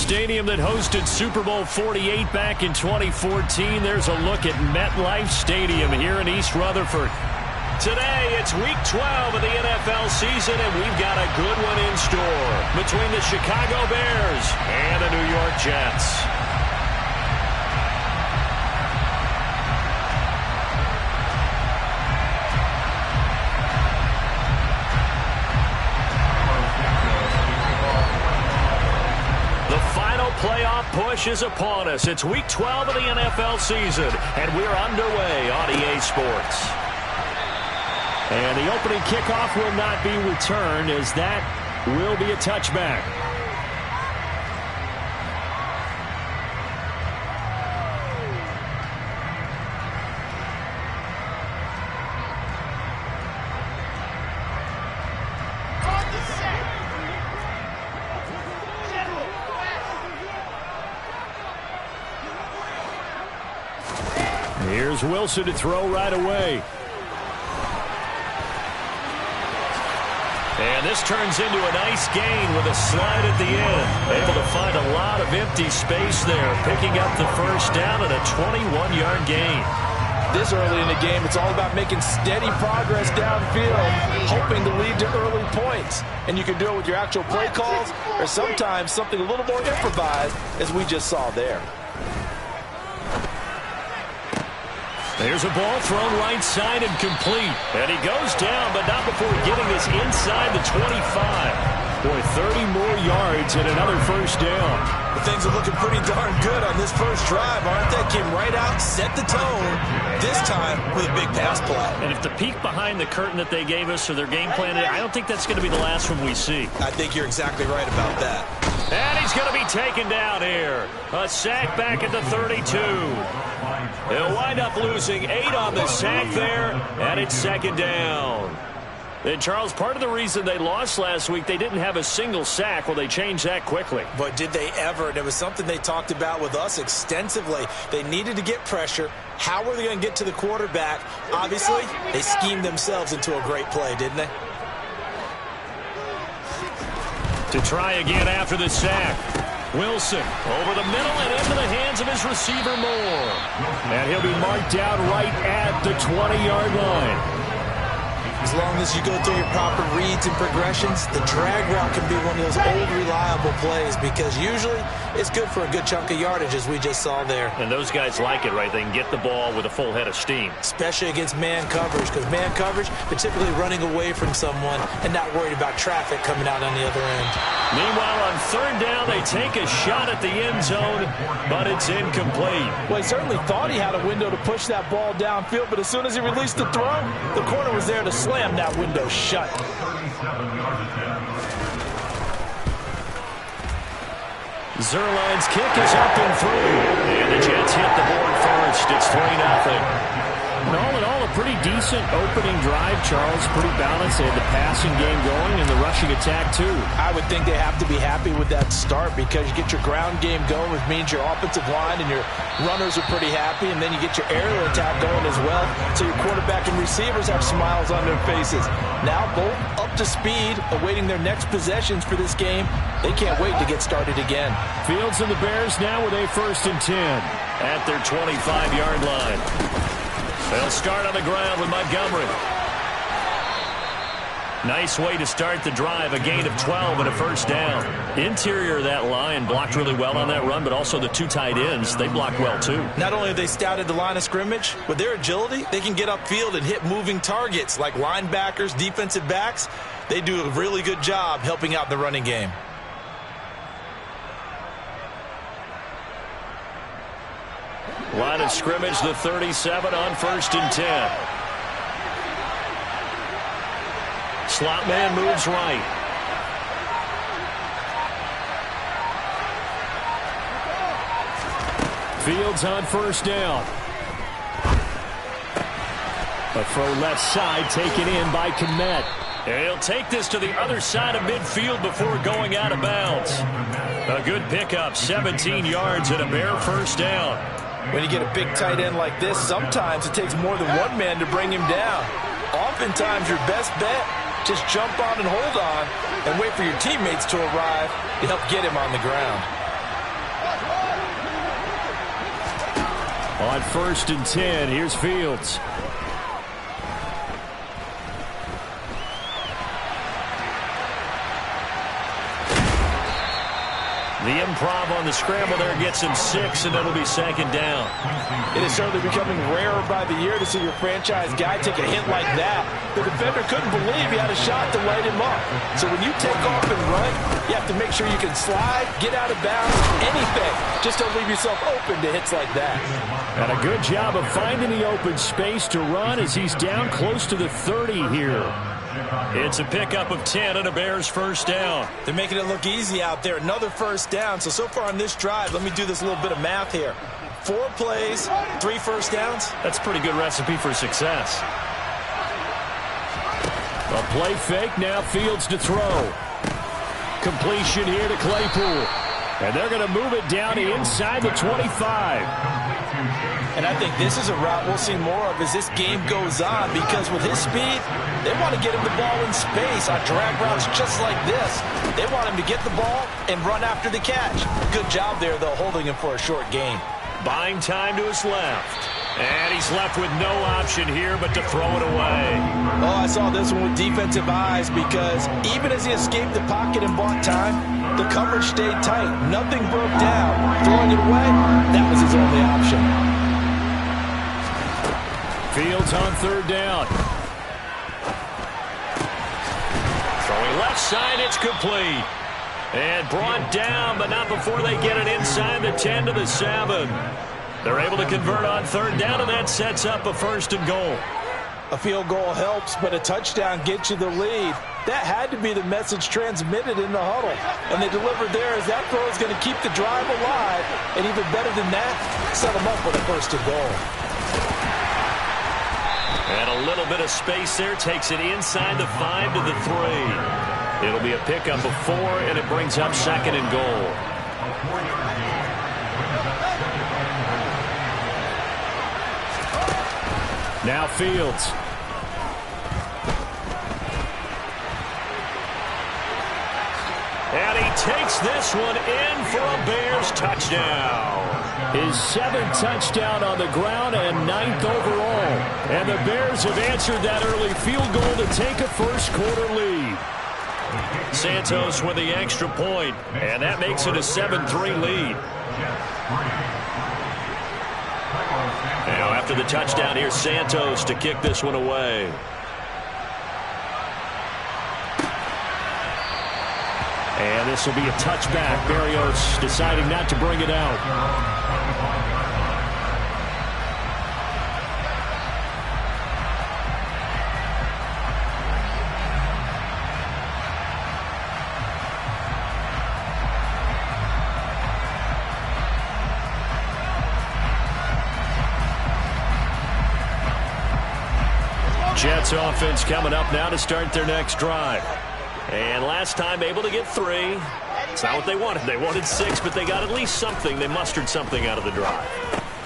stadium that hosted Super Bowl 48 back in 2014. There's a look at MetLife Stadium here in East Rutherford. Today, it's Week 12 of the NFL season, and we've got a good one in store between the Chicago Bears and the New York Jets. Playoff push is upon us. It's Week 12 of the NFL season, and we're underway on EA Sports. And the opening kickoff will not be returned, as that will be a touchback. Here's Wilson to throw right away. And this turns into a nice gain with a slide at the end. Able to find a lot of empty space there, picking up the first down and a 21-yard gain. This early in the game, it's all about making steady progress downfield, hoping to lead to early points. And you can do it with your actual play calls or sometimes something a little more improvised, as we just saw there. There's a ball thrown right side and complete. And he goes down, but not before getting this inside the 25. Boy, 30 more yards and another first down. But things are looking pretty darn good on this first drive, aren't they? Came right out, set the tone, this time with a big pass play. And if the peek behind the curtain that they gave us or their game plan, I don't think that's going to be the last one we see. I think you're exactly right about that. And he's going to be taken down here. A sack back at the 32. They'll wind up losing 8 on the sack there, and it's second down. And, Charles, part of the reason they lost last week, they didn't have a single sack. Well, they changed that quickly. But did they ever? And it was something they talked about with us extensively. They needed to get pressure. How were they going to get to the quarterback? Obviously, they schemed themselves into a great play, didn't they? To try again after the sack. Wilson over the middle and into the hands of his receiver Moore. And he'll be marked down right at the 20-yard line. As long as you go through your proper reads and progressions, the drag route can be one of those old reliable plays because usually it's good for a good chunk of yardage, as we just saw there. And those guys like it, right? They can get the ball with a full head of steam. Especially against man coverage, because man coverage, they're typically running away from someone and not worried about traffic coming out on the other end. Meanwhile, on third down, they take a shot at the end zone, but it's incomplete. Well, he certainly thought he had a window to push that ball downfield, but as soon as he released the throw, the corner was there to slam that window shut. Zerline's kick is up and through. And the Jets hit the board first. It's 3-0. And all in all, a pretty decent opening drive, Charles. Pretty balanced. They had the passing game going and the rushing attack, too. I would think they have to be happy with that start because you get your ground game going, which means your offensive line and your runners are pretty happy, and then you get your aerial attack going as well, so your quarterback and receivers have smiles on their faces. Now both up to speed, awaiting their next possessions for this game. They can't wait to get started again. Fields and the Bears now with a 1st and 10 at their 25-yard line. They'll start on the ground with Montgomery. Nice way to start the drive, a gain of 12 and a first down. Interior of that line blocked really well on that run, but also the 2 tight ends, they blocked well too. Not only have they scouted the line of scrimmage, with their agility, they can get upfield and hit moving targets like linebackers, defensive backs. They do a really good job helping out the running game. Line of scrimmage, the 37 on 1st and 10. Slot man moves right. Fields on 1st down. A throw left side taken in by Kmet. And he'll take this to the other side of midfield before going out of bounds. A good pickup, 17 yards and a bare first down. When you get a big tight end like this, sometimes it takes more than one man to bring him down. Oftentimes, your best bet, just jump on and hold on and wait for your teammates to arrive to help get him on the ground. On 1st and 10, here's Fields. The improv on the scramble there gets him 6, and it'll be 2nd down. It is certainly becoming rarer by the year to see your franchise guy take a hit like that. The defender couldn't believe he had a shot to light him up. So when you take off and run, you have to make sure you can slide, get out of bounds, anything. Just don't leave yourself open to hits like that. And a good job of finding the open space to run as he's down close to the 30 here. It's a pickup of 10 and a Bears 1st down. They're making it look easy out there. Another 1st down. So far on this drive, let me do this little bit of math here. 4 plays, 3 1st downs. That's a pretty good recipe for success. A play fake, now Fields to throw. Completion here to Claypool. And they're going to move it down to inside the 25. And I think this is a route we'll see more of as this game goes on, because with his speed, they want to get him the ball in space on drag routes just like this. They want him to get the ball and run after the catch. Good job there, though, holding him for a short gain. Buying time to his left. And he's left with no option here but to throw it away. Oh, I saw this one with defensive eyes, because even as he escaped the pocket and bought time, the coverage stayed tight. Nothing broke down. Throwing it away, that was his only option. Fields on 3rd down. Throwing left side, it's complete. And brought down, but not before they get it inside the 10 to the 7. They're able to convert on 3rd down, and that sets up a 1st and goal. A field goal helps, but a touchdown gets you the lead. That had to be the message transmitted in the huddle. And they delivered there, as that throw is going to keep the drive alive. And even better than that, set them up with a 1st and goal. And a little bit of space there takes it inside the 5 to the 3. It'll be a pickup of 4, and it brings up 2nd and goal. Now Fields. And he takes this one in for a Bears touchdown. His 7th touchdown on the ground and 9th overall. And the Bears have answered that early field goal to take a 1st quarter lead. Santos with the extra point, and that makes it a 7-3 lead. Now after the touchdown, here's Santos to kick this one away. And this will be a touchback. Berrios deciding not to bring it out. Jets offense coming up now to start their next drive. And last time able to get 3. It's not what they wanted. They wanted 6, but they got at least something. They mustered something out of the drive.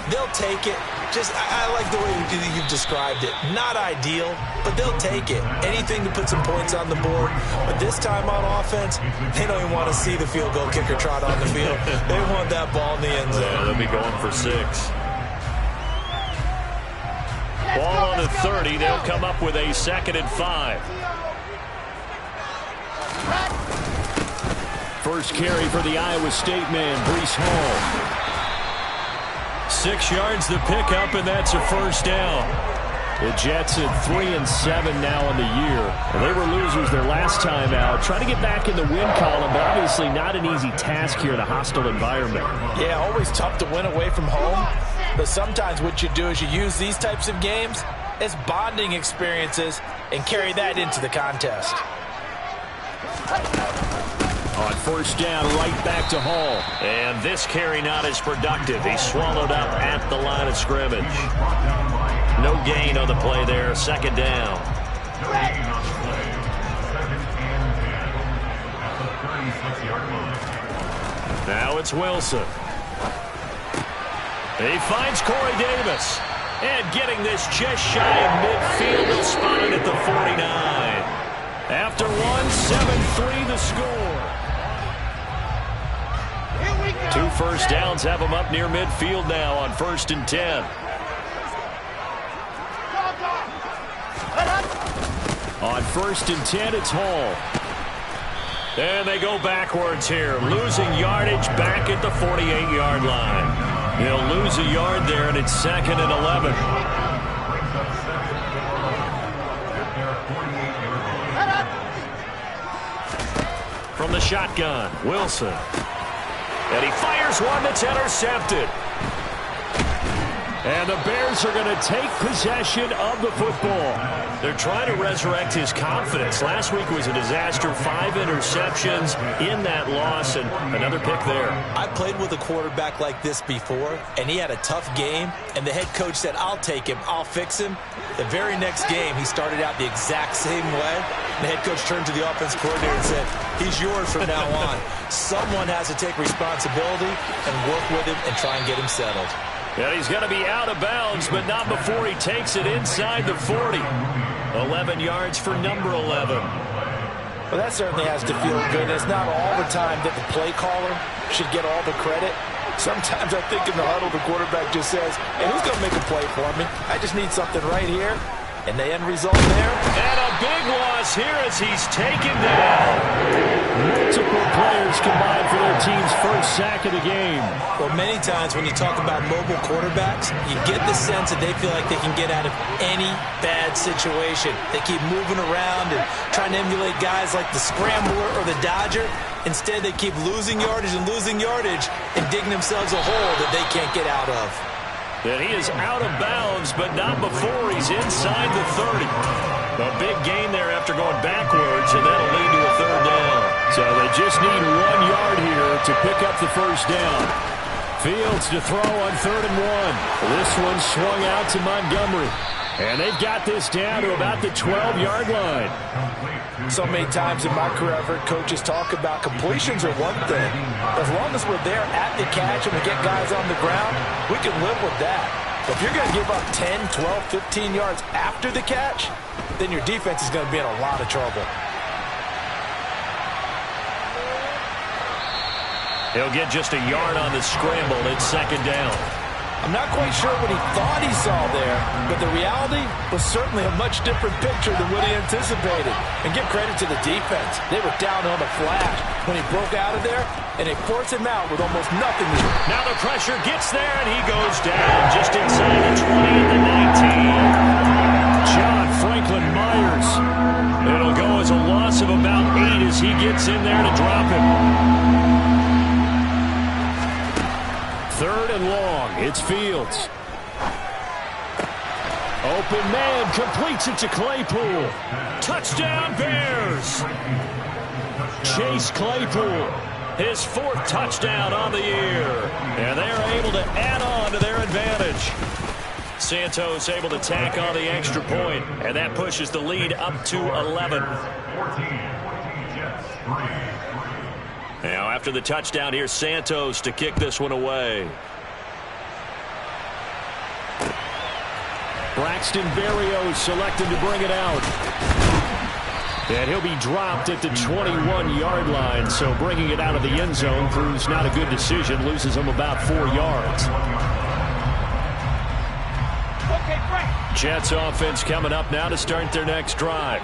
They'll take it. I like the way you've described it. Not ideal, but they'll take it. Anything to put some points on the board. But this time on offense, they don't even want to see the field goal kicker trot on the field. They want that ball in the end zone. Yeah, they'll be going for 6. Ball on the 30. They'll come up with a 2nd and 5. First carry for the Iowa State man, Breece Hall. 6 yards the pickup, and that's a 1st down. The Jets at 3-7 now on the year. And they were losers their last time out. Trying to get back in the win column, but obviously not an easy task here in a hostile environment. Yeah, always tough to win away from home. But sometimes what you do is you use these types of games as bonding experiences and carry that into the contest. On 1st down, right back to Hall. And this carry not as productive. He's swallowed up at the line of scrimmage. No gain on the play there. 2nd down. Now it's Wilson. He finds Corey Davis. And getting this just shy of midfield, he'll spot it at the 49. After 1, 7-3 the score. Here we go. 2 first downs have them up near midfield now on 1st and 10. On 1st and 10, it's Hall. And they go backwards here, losing yardage back at the 48-yard line. They'll lose a yard there, and it's 2nd and 11. From the shotgun, Wilson. And he fires one that's intercepted. And the Bears are going to take possession of the football. They're trying to resurrect his confidence. Last week was a disaster. 5 interceptions in that loss, and another pick there. I played with a quarterback like this before, and he had a tough game, and the head coach said, I'll take him, I'll fix him. The very next game, he started out the exact same way. The head coach turned to the offense coordinator and said, he's yours from now on. Someone has to take responsibility and work with him and try and get him settled. And he's going to be out of bounds, but not before he takes it inside the 40. 11 yards for number 11. Well, that certainly has to feel good. It's not all the time that the play caller should get all the credit. Sometimes I think in the huddle, the quarterback just says, hey, who's going to make a play for me? I just need something right here. And the end result there. And a big loss here as he's taken down. Multiple players combined for their team's first sack of the game. Well, many times when you talk about mobile quarterbacks, you get the sense that they feel like they can get out of any bad situation. They keep moving around and trying to emulate guys like the Scrambler or the Dodger. Instead, they keep losing yardage and digging themselves a hole that they can't get out of. And he is out of bounds, but not before he's inside the 30. A big gain there after going backwards, and that'll lead to a 3rd down. So they just need 1 yard here to pick up the first down. Fields to throw on 3rd and 1. This one swung out to Montgomery. And they've got this down to about the 12-yard line. So many times in my career, I've heard coaches talk about completions are one thing. As long as we're there at the catch and we get guys on the ground, we can live with that. But if you're going to give up 10, 12, 15 yards after the catch, then your defense is going to be in a lot of trouble. He'll get just a yard on the scramble. It's 2nd down. I'm not quite sure what he thought he saw there, but the reality was certainly a much different picture than what he anticipated. And give credit to the defense. They were down on a flash when he broke out of there, and they forced him out with almost nothing to do. Now the pressure gets there, and he goes down just inside the 20 at the 19. John Franklin Myers. It'll go as a loss of about 8 as he gets in there to drop him. 3rd and long. It's Fields. Open man completes it to Claypool. Touchdown Bears. Chase Claypool. His 4th touchdown on the year. And they're able to add on to their advantage. Santos able to tack on the extra point, and that pushes the lead up to 11. Now, after the touchdown, here's Santos to kick this one away. Braxton Berrios selected to bring it out. And he'll be dropped at the 21-yard line, so bringing it out of the end zone proves not a good decision, loses him about 4 yards. Jets offense coming up now to start their next drive.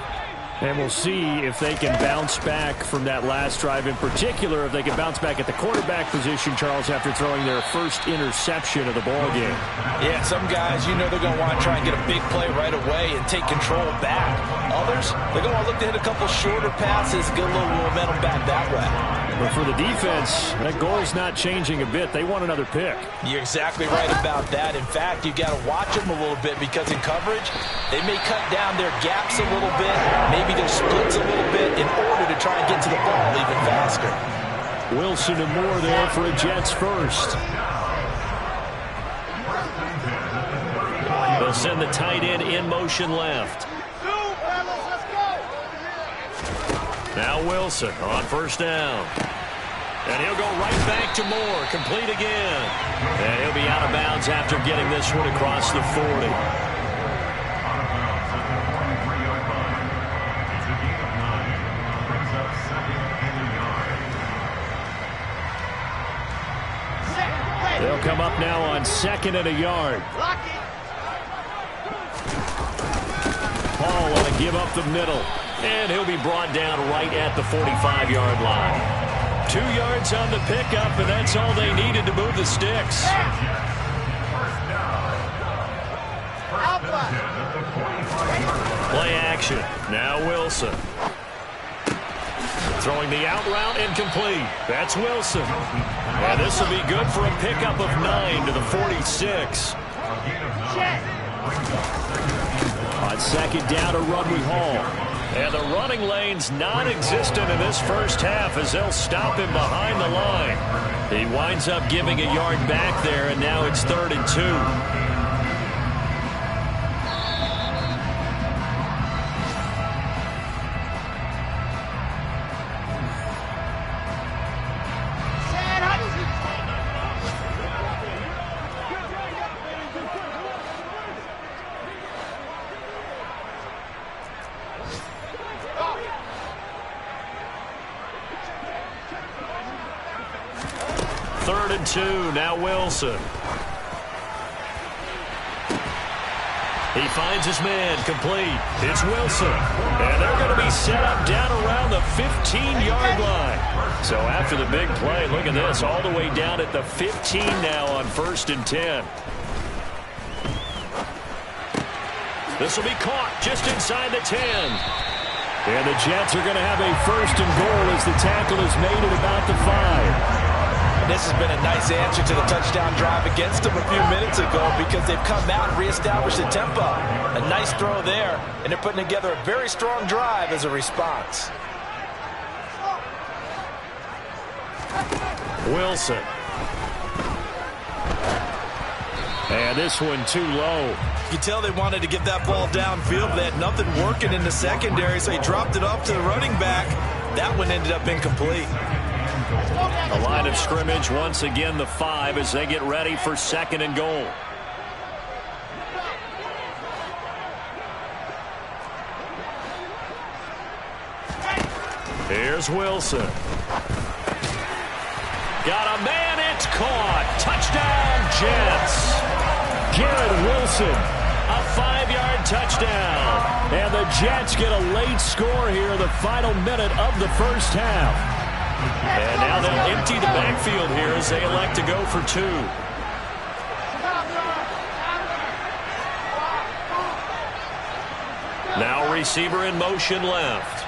And we'll see if they can bounce back from that last drive. In particular, if they can bounce back at the quarterback position, Charles, after throwing their first interception of the ball game. Yeah, some guys, you know they're going to want to try and get a big play right away and take control back. Others, they're going to want to look to hit a couple shorter passes, get a little momentum back that way. But for the defense, that goal's not changing a bit. They want another pick. You're exactly right about that. In fact, you've got to watch them a little bit because in coverage, they may cut down their gaps a little bit, maybe their splits a little bit in order to try and get to the ball even faster. Wilson and Moore there for a Jets first. They'll send the tight end in motion left. Now Wilson on 1st down. And he'll go right back to Moore. Complete again. And he'll be out of bounds after getting this one across the 40. up now on 2nd and a yard. Paul on a give up the middle. And he'll be brought down right at the 45-yard line. 2 yards on the pickup, and that's all they needed to move the sticks. Play action. Now Wilson. Throwing the out route incomplete. That's Wilson. And this will be good for a pickup of 9 to the 46. On 2nd down, a run with Hall. And the running lane's non-existent in this first half as they'll stop him behind the line. He winds up giving a yard back there, and now it's 3rd and 2. Now Wilson. He finds his man complete. It's Wilson. And they're going to be set up down around the 15-yard line. So after the big play, look at this, all the way down at the 15 now on 1st and 10. This will be caught just inside the 10. And the Jets are going to have a 1st and goal as the tackle is made at about the 5. This has been a nice answer to the touchdown drive against them a few minutes ago because they've come out and reestablished the tempo. A nice throw there, and they're putting together a very strong drive as a response. Wilson. And this one too low. You tell they wanted to get that ball downfield, but they had nothing working in the secondary, so he dropped it off to the running back. That one ended up incomplete. The line of scrimmage once again the 5 as they get ready for 2nd and goal. Here's Wilson. Got a man, it's caught. Touchdown, Jets. Garrett Wilson, a 5-yard touchdown. And the Jets get a late score here in the final minute of the first half. And now they'll empty the backfield here as they elect to go for 2. Now receiver in motion left.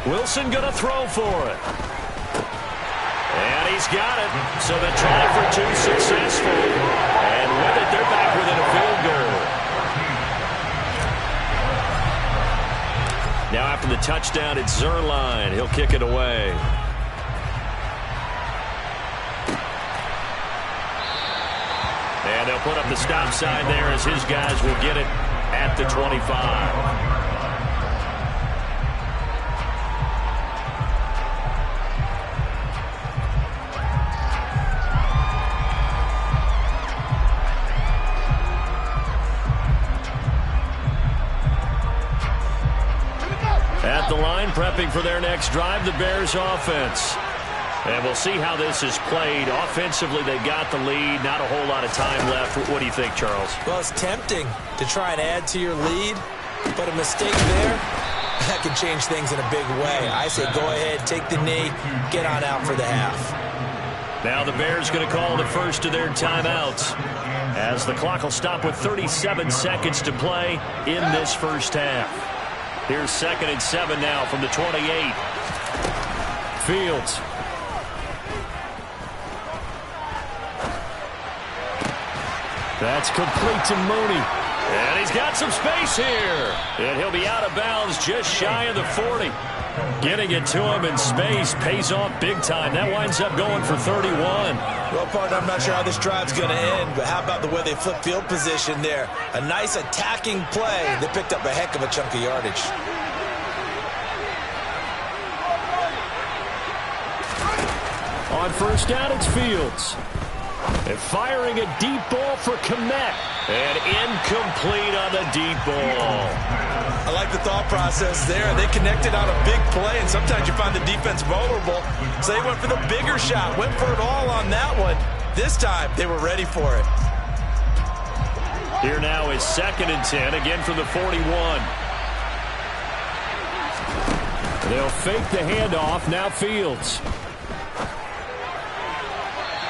Wilson going to throw for it. And he's got it. So the try for 2 successful. And with it, they're back within a field goal. Now after the touchdown, it's Zerline. He'll kick it away. And they'll put up the stop sign there as his guys will get it at the 25. At the line, prepping for their next drive, the Bears offense. And we'll see how this is played. Offensively, they got the lead. Not a whole lot of time left. What do you think, Charles? Well, it's tempting to try and add to your lead, but a mistake there, that can change things in a big way. I say go ahead, take the knee, get on out for the half. Now the Bears going to call the first of their timeouts as the clock will stop with 37 seconds to play in this first half. Here's 2nd and 7 now from the 28. Fields. That's complete to Mooney. And he's got some space here. And he'll be out of bounds just shy of the 40. Getting it to him in space pays off big time. That winds up going for 31. Well, partner, I'm not sure how this drive's going to end, but how about the way they flip field position there? A nice attacking play. They picked up a heck of a chunk of yardage. On 1st down, it's Fields. And firing a deep ball for Kmet. And incomplete on the deep ball. I like the thought process there. They connected on a big play, and sometimes you find the defense vulnerable. So they went for the bigger shot, went for it all on that one. This time, they were ready for it. Here now is 2nd and 10, again from the 41. They'll fake the handoff, now Fields.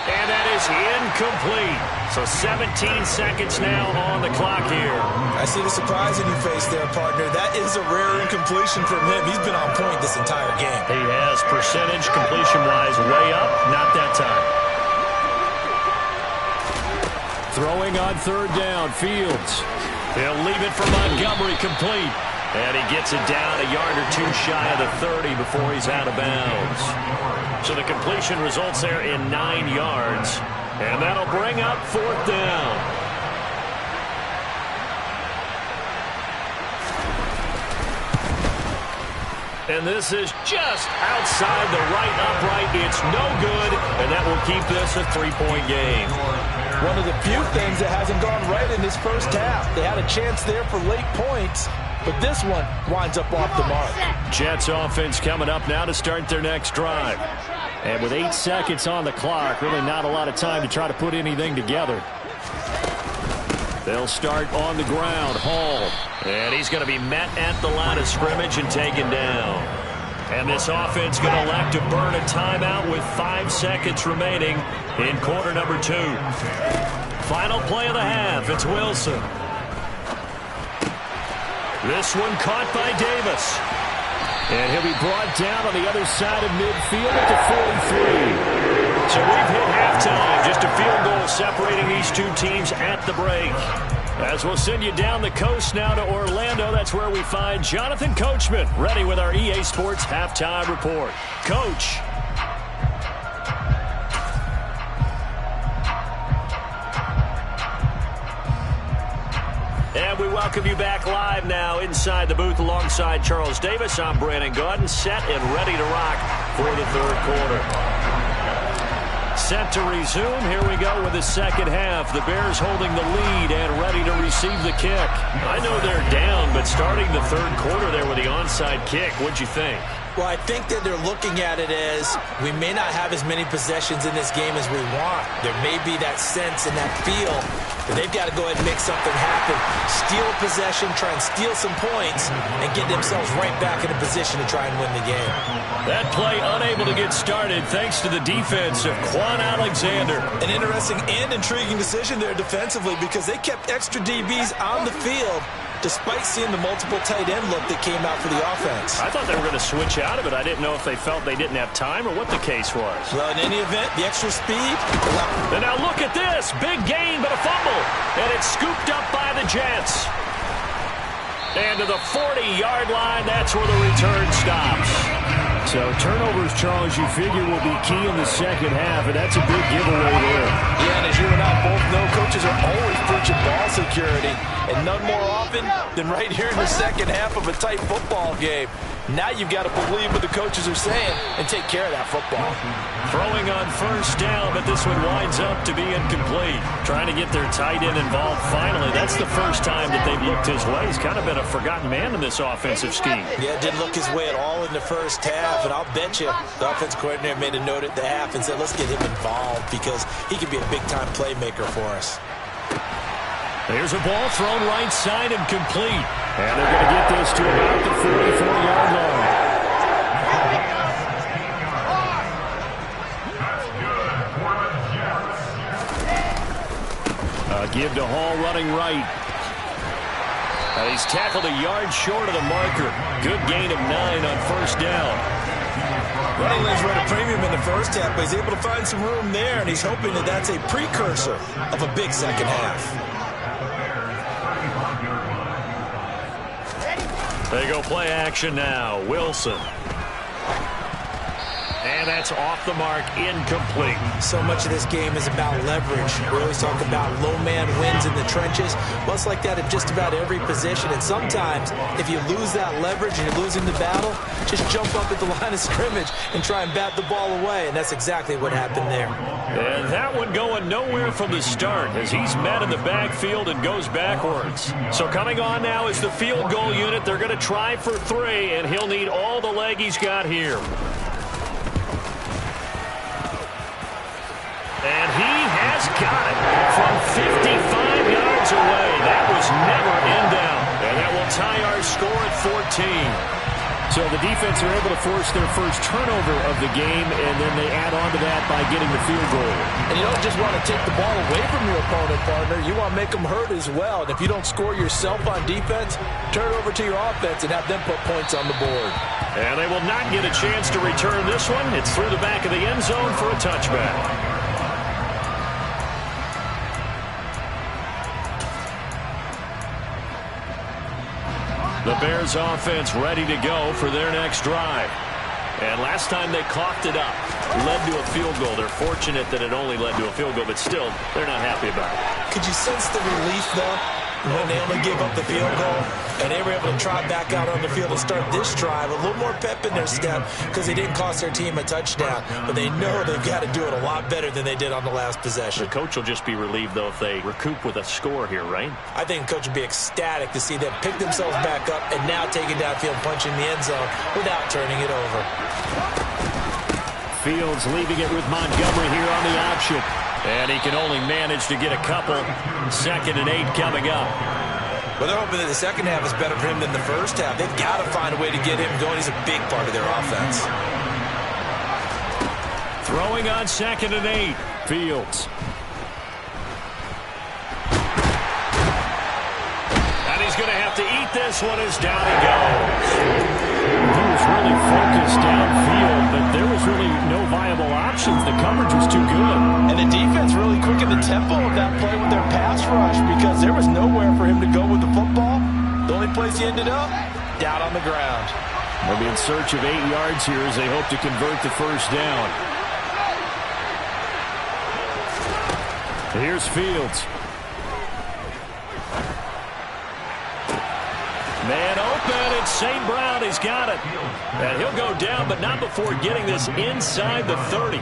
And that is incomplete. So 17 seconds now on the clock here. I see the surprise in your face there, partner. That is a rare incompletion from him. He's been on point this entire game. He has percentage completion-wise way up. Not that time. Throwing on 3rd down, Fields. He'll leave it for Montgomery, complete. And he gets it down a yard or two shy of the 30 before he's out of bounds. So the completion results there in 9 yards. And that'll bring up 4th down. And this is just outside the right upright. It's no good, and that will keep this a 3-point game. One of the few things that hasn't gone right in this first half. They had a chance there for late points, but this one winds up off the mark. Jets offense coming up now to start their next drive. And with 8 seconds on the clock, really not a lot of time to try to put anything together. They'll start on the ground. Hall. And he's going to be met at the line of scrimmage and taken down. And this offense going to elect to burn a timeout with 5 seconds remaining in quarter number 2. Final play of the half. It's Wilson. This one caught by Davis. And he'll be brought down on the other side of midfield at the 43. So we've hit halftime. Just a field goal separating these two teams at the break. As we'll send you down the coast now to Orlando, that's where we find Jonathan Coachman, ready with our EA Sports Halftime Report. Coach. And we welcome you back live now inside the booth alongside Charles Davis. I'm Brandon Gaudin, set and ready to rock for the 3rd quarter. Set to resume. Here we go with the second half. The Bears holding the lead and ready to receive the kick. I know they're down, but starting the 3rd quarter there with the onside kick, what'd you think? Well, I think that they're looking at it as we may not have as many possessions in this game as we want. There may be that sense and that feel that they've got to go ahead and make something happen. Steal a possession, try and steal some points, and get themselves right back in a position to try and win the game. That play unable to get started thanks to the defense of Quan Alexander. An interesting and intriguing decision there defensively because they kept extra DBs on the field despite seeing the multiple tight end look that came out for the offense. I thought they were going to switch out of it. I didn't know if they felt they didn't have time or what the case was. Well, in any event, the extra speed. And now look at this. Big gain, but a fumble. And it's scooped up by the Jets. And to the 40-yard line, that's where the return stops. So turnovers, Charles, you figure will be key in the second half, and that's a big giveaway there. Yeah, and as you and I both know, coaches are always preaching ball security, and none more often than right here in the second half of a tight football game. Now you've got to believe what the coaches are saying and take care of that football. Throwing on 1st down, but this one winds up to be incomplete. Trying to get their tight end involved finally. That's the first time that they've looked his way. He's kind of been a forgotten man in this offensive scheme. Yeah, didn't look his way at all in the first half, and I'll bet you the offensive coordinator made a note at the half and said, let's get him involved because he could be a big-time playmaker for us. Here's a ball thrown right side and complete. And they're going to get this to about the 44-yard line. Give to Hall running right. He's tackled a yard short of the marker. Good gain of 9 on 1st down. Running lanes run a premium in the first half, but he's able to find some room there, and he's hoping that that's a precursor of a big second half. They go play action now. Wilson. And that That's off the mark, incomplete. So much of this game is about leverage. We always talk about low man wins in the trenches. Well, it's like that in just about every position. And sometimes, if you lose that leverage and you're losing the battle, just jump up at the line of scrimmage and try and bat the ball away. And that's exactly what happened there. And that one going nowhere from the start as he's met in the backfield and goes backwards. So coming on now is the field goal unit. They're going to try for 3, and he'll need all the leg he's got here. And he has got it from 55 yards away. That was never in down. And that will tie our score at 14. So the defense are able to force their first turnover of the game, and then they add on to that by getting the field goal. And you don't just want to take the ball away from your opponent, partner. You want to make them hurt as well. And if you don't score yourself on defense, turn it over to your offense and have them put points on the board. And they will not get a chance to return this one. It's through the back of the end zone for a touchback. The Bears offense ready to go for their next drive. And last time they coughed it up, led to a field goal. They're fortunate that it only led to a field goal, but still, they're not happy about it. Could you sense the relief, though, when they only gave up the field goal and they were able to trot back out on the field and start this drive? A little more pep in their step because they didn't cost their team a touchdown, but they know they've got to do it a lot better than they did on the last possession. The coach will just be relieved, though, if they recoup with a score here, right? I think the coach would be ecstatic to see them pick themselves back up and now take it downfield, punching the end zone without turning it over. Fields leaving it with Montgomery here on the option. And he can only manage to get a couple. 2nd and 8 coming up. Well, they're hoping that the second half is better for him than the first half. They've got to find a way to get him going. He's a big part of their offense. Throwing on 2nd and 8. Fields. And he's going to have to eat this one as down he goes. He was really focused downfield, but there was really no viable options. The coverage was too good. And the defense really quickened the tempo of that play with their pass rush because there was nowhere for him to go with the football. The only place he ended up, down on the ground. They'll be in search of 8 yards here as they hope to convert the first down. Here's Fields. Man open, it's St. Brown. He's got it. And he'll go down, but not before getting this inside the 30.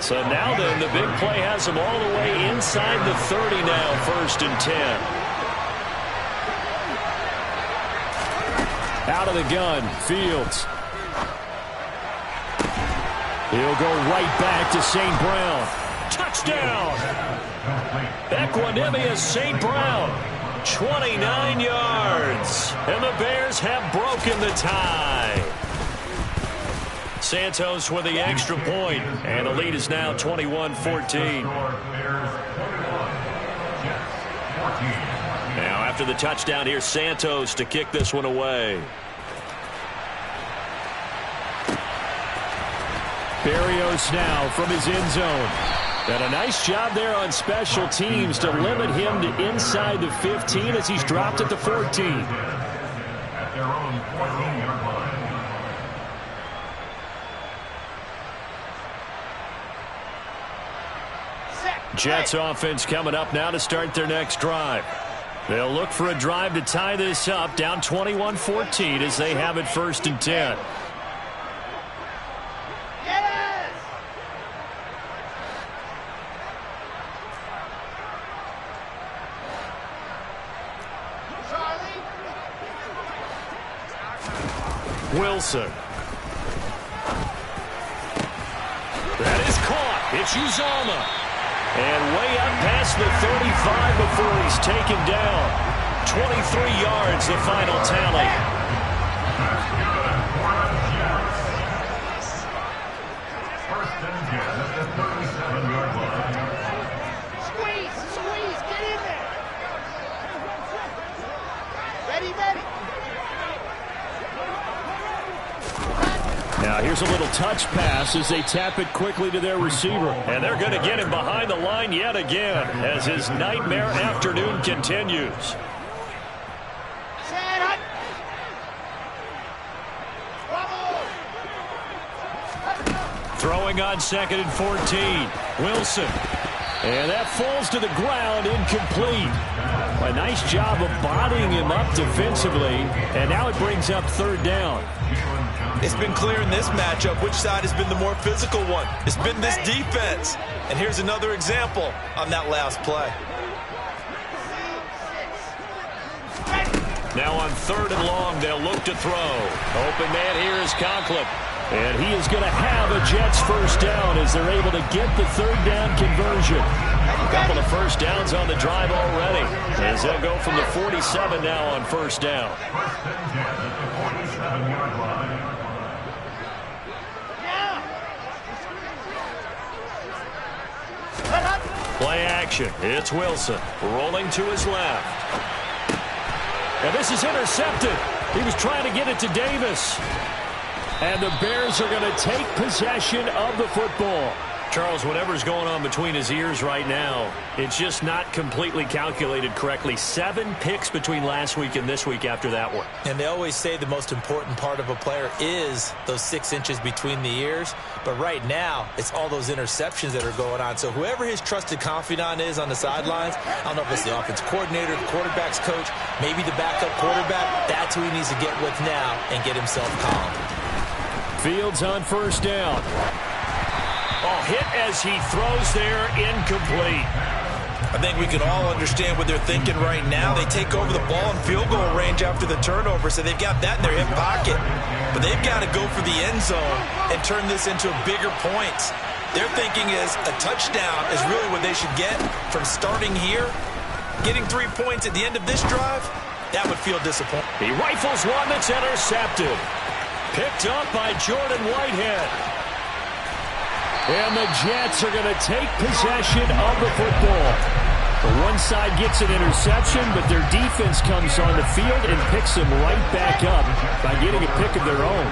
So now then, the big play has him all the way inside the 30 now, 1st and 10. Out of the gun, Fields. He'll go right back to St. Brown. Touchdown! Equanimous St. Brown. 29 yards. And the Bears have broken the tie. Santos with the extra point. And the lead is now 21-14. Now after the touchdown, here's Santos to kick this one away. Berrios now from his end zone. And a nice job there on special teams to limit him to inside the 15 as he's dropped at the 14. At their own 14-yard line. Jets offense coming up now to start their next drive. They'll look for a drive to tie this up, down 21-14 as they have it 1st and 10. Wilson. That is caught. It's Uzomah. And way up past the 35 before he's taken down. 23 yards, the final tally. First and 10 at the 37-yard line. Squeeze, get in there. Ready. Now here's a little touch pass as they tap it quickly to their receiver. And they're going to get him behind the line yet again as his nightmare afternoon continues. Throwing on 2nd and 14. Wilson. And that falls to the ground, incomplete. A nice job of bodying him up defensively, and now it brings up 3rd down. It's been clear in this matchup which side has been the more physical one. It's been this defense. And here's another example on that last play. Now on 3rd and long, they'll look to throw. Open man here is Conklin. And he is going to have a Jets 1st down as they're able to get the 3rd down conversion. A couple of 1st downs on the drive already, as they'll go from the 47 now on 1st down. Play action. It's Wilson rolling to his left. And this is intercepted. He was trying to get it to Davis. And the Bears are going to take possession of the football. Charles, whatever's going on between his ears right now, it's just not completely calculated correctly. 7 picks between last week and this week after that one. And they always say the most important part of a player is those 6 inches between the ears. But right now, it's all those interceptions that are going on. So whoever his trusted confidant is on the sidelines, I don't know if it's the offense coordinator, the quarterback's coach, maybe the backup quarterback, that's who he needs to get with now and get himself calm. Fields on 1st down. Oh, hit as he throws there, incomplete. I think we can all understand what they're thinking right now. They take over the ball in field goal range after the turnover, so they've got that in their hip pocket. But they've got to go for the end zone and turn this into bigger points. Their thinking is a touchdown is really what they should get from starting here. Getting 3 points at the end of this drive, that would feel disappointing. He rifles one that's intercepted. Picked up by Jordan Whitehead. And the Jets are going to take possession of the football. The one side gets an interception, but their defense comes on the field and picks them right back up by getting a pick of their own.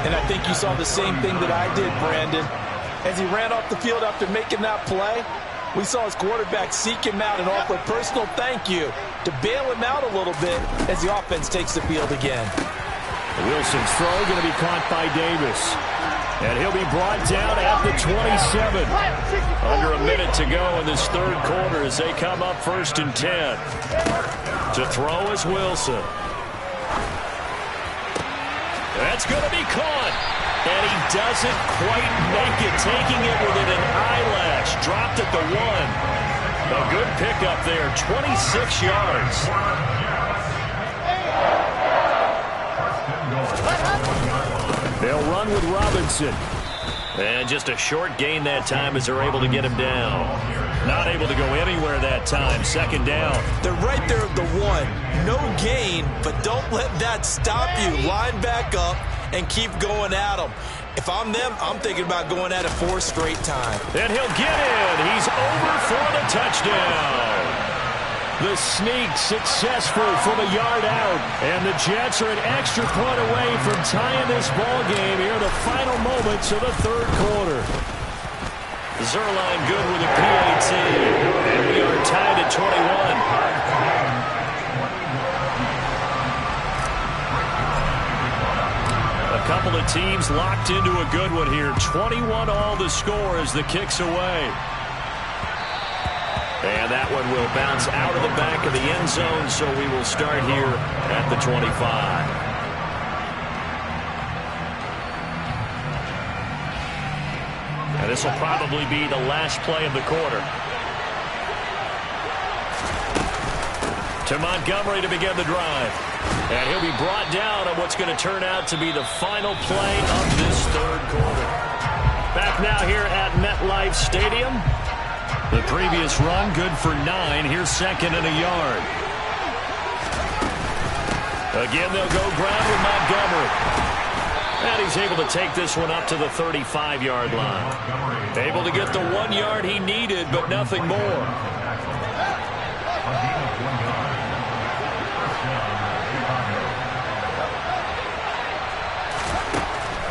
And I think you saw the same thing that I did, Brandon. As he ran off the field after making that play, we saw his quarterback seek him out and offer a personal thank you to bail him out a little bit as the offense takes the field again. Wilson's throw going to be caught by Davis. And he'll be brought down at the 27. Under a minute to go in this 3rd quarter as they come up 1st and 10. To throw is Wilson. That's going to be caught. And he doesn't quite make it, taking it within an eyelash. Dropped at the 1. A good pickup there, 26 yards. They'll run with Robinson. And just a short gain that time as they're able to get him down. Not able to go anywhere that time. 2nd down. They're right there at the 1. No gain, but don't let that stop you. Line back up and keep going at them. If I'm them, I'm thinking about going at it 4 straight times. And he'll get in. He's over for the touchdown. The sneak successful from a yard out. And the Jets are an extra point away from tying this ball game here in the final moments of the 3rd quarter. Zerline good with a PAT. And we are tied at 21. A couple of teams locked into a good one here. 21 all the score as the kick's away. And that one will bounce out of the back of the end zone, so we will start here at the 25. And this will probably be the last play of the quarter. To Montgomery to begin the drive. And he'll be brought down on what's going to turn out to be the final play of this 3rd quarter. Back now here at MetLife Stadium. The previous run good for 9. Here's 2nd and a yard. Again, they'll go ground with Montgomery. And he's able to take this one up to the 35-yard line. Able to get the 1 yard he needed, but nothing more.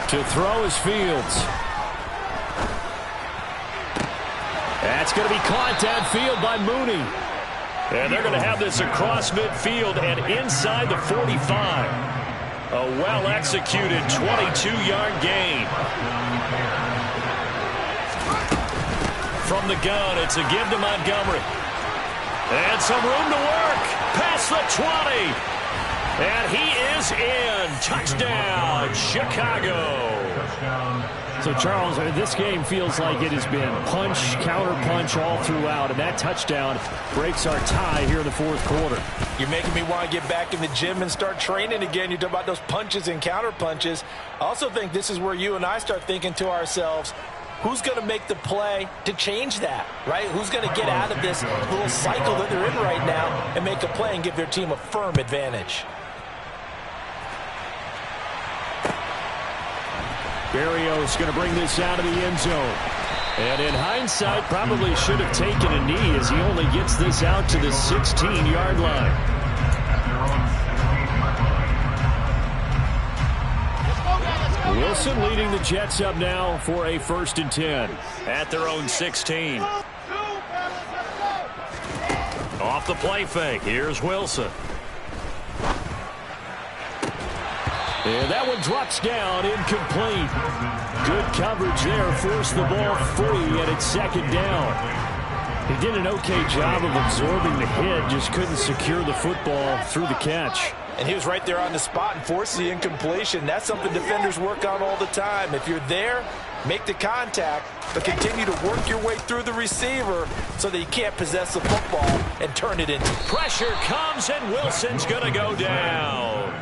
To throw is Fields. That's going to be caught downfield by Mooney. And they're going to have this across midfield and inside the 45. A well-executed 22-yard gain. from the gun. It's a give to Montgomery. And some room to work. Past the 20. And he is in. Touchdown, Chicago. So, Charles, this game feels like it has been punch, counter-punch all throughout, and that touchdown breaks our tie here in the fourth quarter. You're making me want to get back in the gym and start training again. You talk about those punches and counter-punches. I also think this is where you and I start thinking to ourselves, who's going to make the play to change that, right? Who's going to get out of this little cycle that they're in right now and make a play and give their team a firm advantage? Berrios going to bring this out of the end zone. And in hindsight, probably should have taken a knee as he only gets this out to the 16-yard line. Wilson leading the Jets up now for a 1st and 10. At their own 16. Off the play fake. Here's Wilson. And that one drops down, incomplete. Good coverage there, forced the ball free, and it's 2nd down. He did an okay job of absorbing the hit, just couldn't secure the football through the catch. And he was right there on the spot and forced the incompletion. That's something defenders work on all the time. If you're there, make the contact, but continue to work your way through the receiver so that you can't possess the football and turn it into. Pressure comes, and Wilson's going to go down.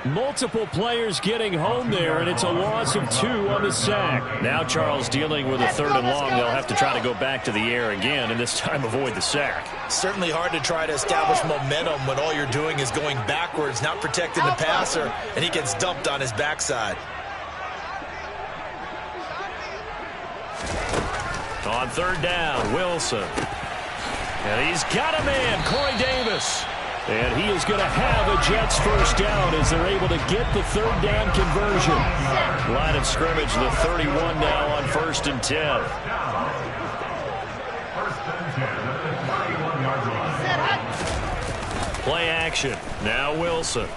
Multiple players getting home there, and it's a loss of 2 on the sack. Now Charles dealing with a 3rd and long. They'll have to try to go back to the air again, and this time avoid the sack. Certainly hard to try to establish momentum when all you're doing is going backwards, not protecting the passer, and he gets dumped on his backside. On 3rd down, Wilson. And he's got a man, Corey Davis. And he is going to have a Jets 1st down as they're able to get the 3rd down conversion. Line of scrimmage, the 31 now on 1st and 10. 1st and 10 at the 31-yard line. Play action. Now Wilson.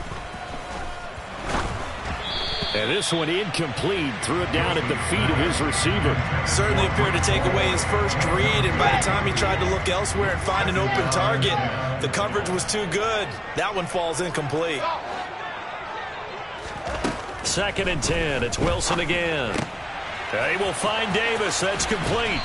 And this one incomplete. Threw it down at the feet of his receiver. Certainly appeared to take away his first read, and by the time he tried to look elsewhere and find an open target, the coverage was too good. That one falls incomplete. 2nd and 10. It's Wilson again. They will find Davis. That's complete.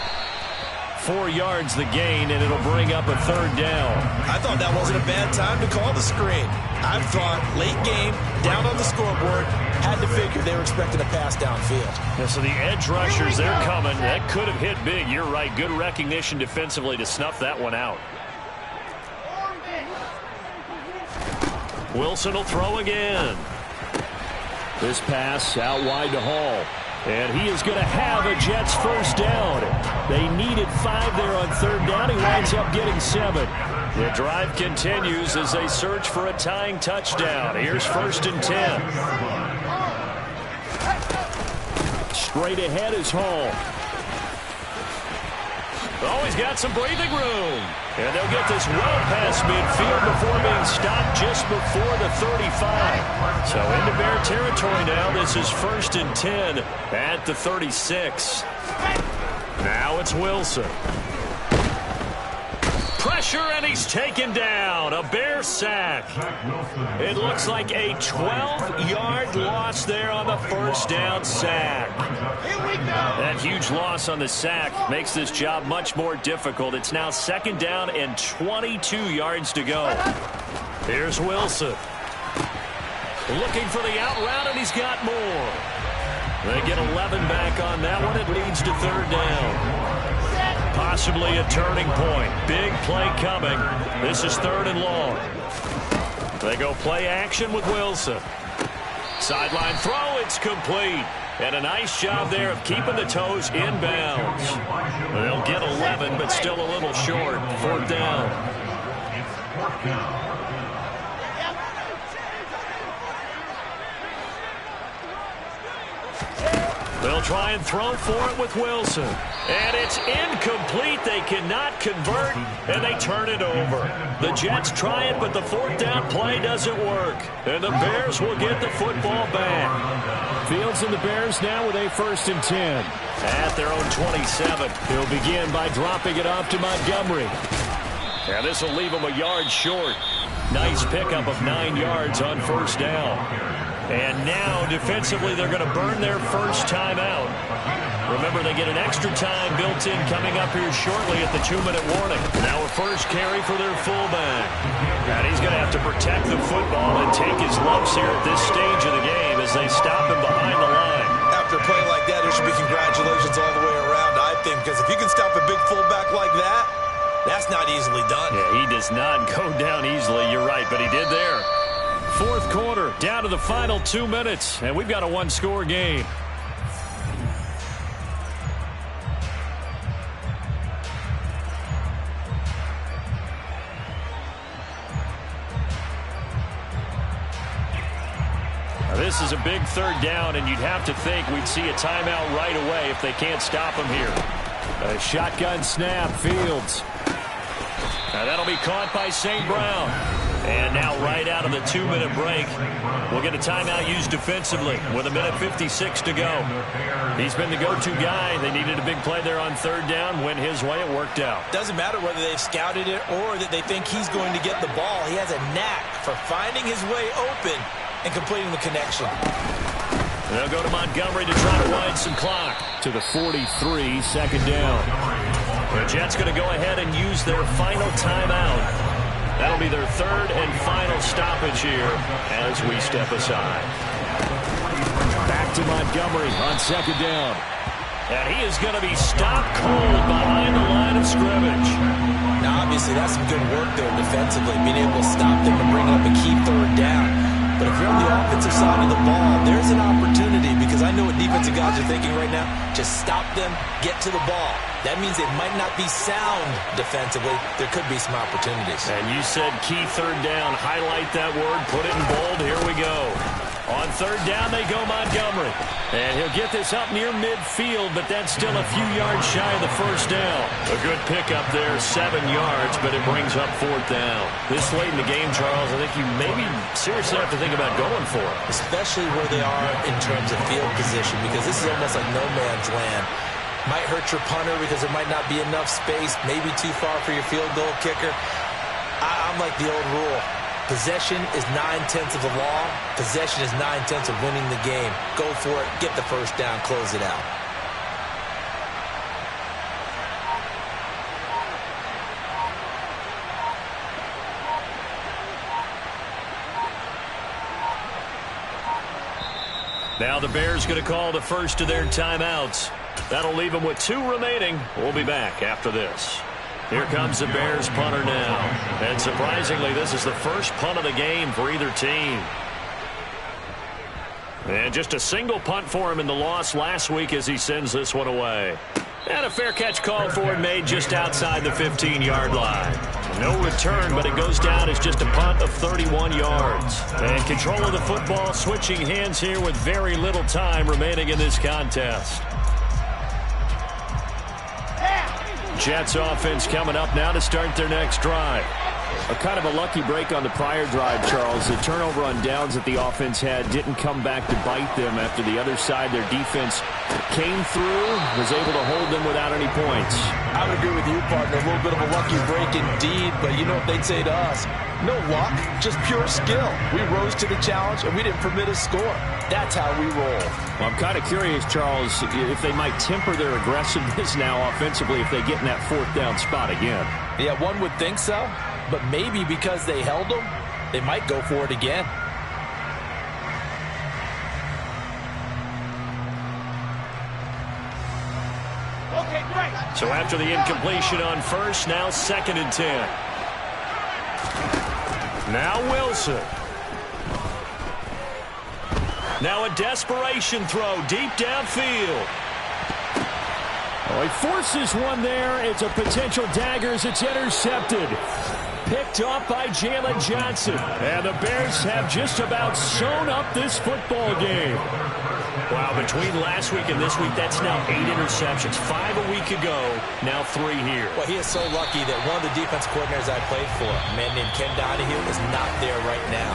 4 yards the gain, and it'll bring up a 3rd down. I thought that wasn't a bad time to call the screen. I thought late game, down on the scoreboard, had to figure they were expecting a pass downfield. Yeah, so the edge rushers, they're coming. That could have hit big. You're right. Good recognition defensively to snuff that one out. Wilson will throw again. This pass out wide to Hall. And he is going to have a Jets 1st down. They needed 5 there on 3rd down. He winds up getting 7. The drive continues as they search for a tying touchdown. Here's 1st and 10. Straight ahead is Hall. Oh, he's got some breathing room. And they'll get this well past midfield before being stopped just before the 35. So into Bear territory now. This is 1st and 10 at the 36. Now it's Wilson. Pressure, and he's taken down. A Bear sack. It looks like a 12-yard loss there on the 1st down sack. That huge loss on the sack makes this job much more difficult. It's now 2nd down and 22 yards to go. Here's Wilson. Looking for the out route, and he's got more. They get 11 back on that one. It leads to 3rd down. Possibly a turning point. Big play coming. This is 3rd and long. They go play action with Wilson. Sideline throw, it's complete. And a nice job there of keeping the toes inbounds. They'll get 11, but still a little short. 4th down. It's 4th down. They'll try and throw for it with Wilson. And it's incomplete. They cannot convert, and they turn it over. The Jets try it, but the 4th down play doesn't work. And the Bears will get the football back. Fields and the Bears now with a 1st and 10. At their own 27. He'll begin by dropping it off to Montgomery. Yeah, this will leave him a yard short. Nice pickup of 9 yards on 1st down. And now, defensively, they're going to burn their first timeout. Remember, they get an extra time built in coming up here shortly at the 2-minute warning. Now a first carry for their fullback. And he's going to have to protect the football and take his lumps here at this stage of the game as they stop him behind the line. After a play like that, there should be congratulations all the way around, I think, because if you can stop a big fullback like that, that's not easily done. Yeah, he does not go down easily. You're right, but he did there. 4th quarter, down to the final 2 minutes, and we've got a 1-score game. This is a big 3rd down, and you'd have to think we'd see a timeout right away if they can't stop him here. A shotgun snap, Fields. Now that'll be caught by St. Brown. And now right out of the 2-minute break, we'll get a timeout used defensively with 1:56 to go. He's been the go-to guy. They needed a big play there on 3rd down. Went his way, it worked out. Doesn't matter whether they've scouted it or that they think he's going to get the ball. He has a knack for finding his way open and completing the connection. They'll go to Montgomery to try to wind some clock. To the 43, 2nd down. The Jets going to go ahead and use their final timeout. That'll be their 3rd and final stoppage here as we step aside. Back to Montgomery on 2nd down. And he is going to be stopped cold behind the line of scrimmage. Now, obviously, that's some good work there defensively, being able to stop them and bring up a key 3rd down. But if you're on the offensive side of the ball, there's an opportunity, because I know what defensive guys are thinking right now. Just stop them, get to the ball. That means it might not be sound defensively. There could be some opportunities. And you said key 3rd down. Highlight that word. Put it in bold. Here we go. On 3rd down, they go Montgomery. And he'll get this up near midfield, but that's still a few yards shy of the 1st down. A good pickup there, 7 yards, but it brings up 4th down. This late in the game, Charles, I think you maybe seriously have to think about going for it. Especially where they are in terms of field position, because this is almost like no man's land. Might hurt your punter because there might not be enough space, maybe too far for your field goal kicker. I'm like the old rule. Possession is 9/10 of the law. Possession is 9/10 of winning the game. Go for it. Get the 1st down. Close it out. Now the Bears going to call the first of their timeouts. That'll leave them with 2 remaining. We'll be back after this. Here comes the Bears punter now. And surprisingly, this is the first punt of the game for either team. And just a single punt for him in the loss last week as he sends this one away. And a fair catch called for and made just outside the 15-yard line. No return, but it goes down as just a punt of 31 yards. And control of the football, switching hands here with very little time remaining in this contest. Jets offense coming up now to start their next drive. A kind of a lucky break on the prior drive, Charles. The turnover on downs that the offense had didn't come back to bite them after the other side. Their defense came through, was able to hold them without any points. I would agree with you, partner. A little bit of a lucky break indeed, but you know what they'd say to us? No luck, just pure skill. We rose to the challenge, and we didn't permit a score. That's how we roll. Well, I'm kind of curious, Charles, if they might temper their aggressiveness now offensively if they get in that 4th down spot again. Yeah, one would think so. But maybe because they held them, they might go for it again. Okay, great. So after the incompletion on 1st, now 2nd and 10. Now Wilson. Now a desperation throw deep downfield. Oh, he forces one there. It's a potential dagger as it's intercepted. Picked off by Jalen Johnson. And the Bears have just about sewn up this football game. Wow, between last week and this week, that's now 8 interceptions. 5 a week ago, now 3 here. Well, he is so lucky that one of the defense coordinators I played for, a man named Ken Donahue, is not there right now.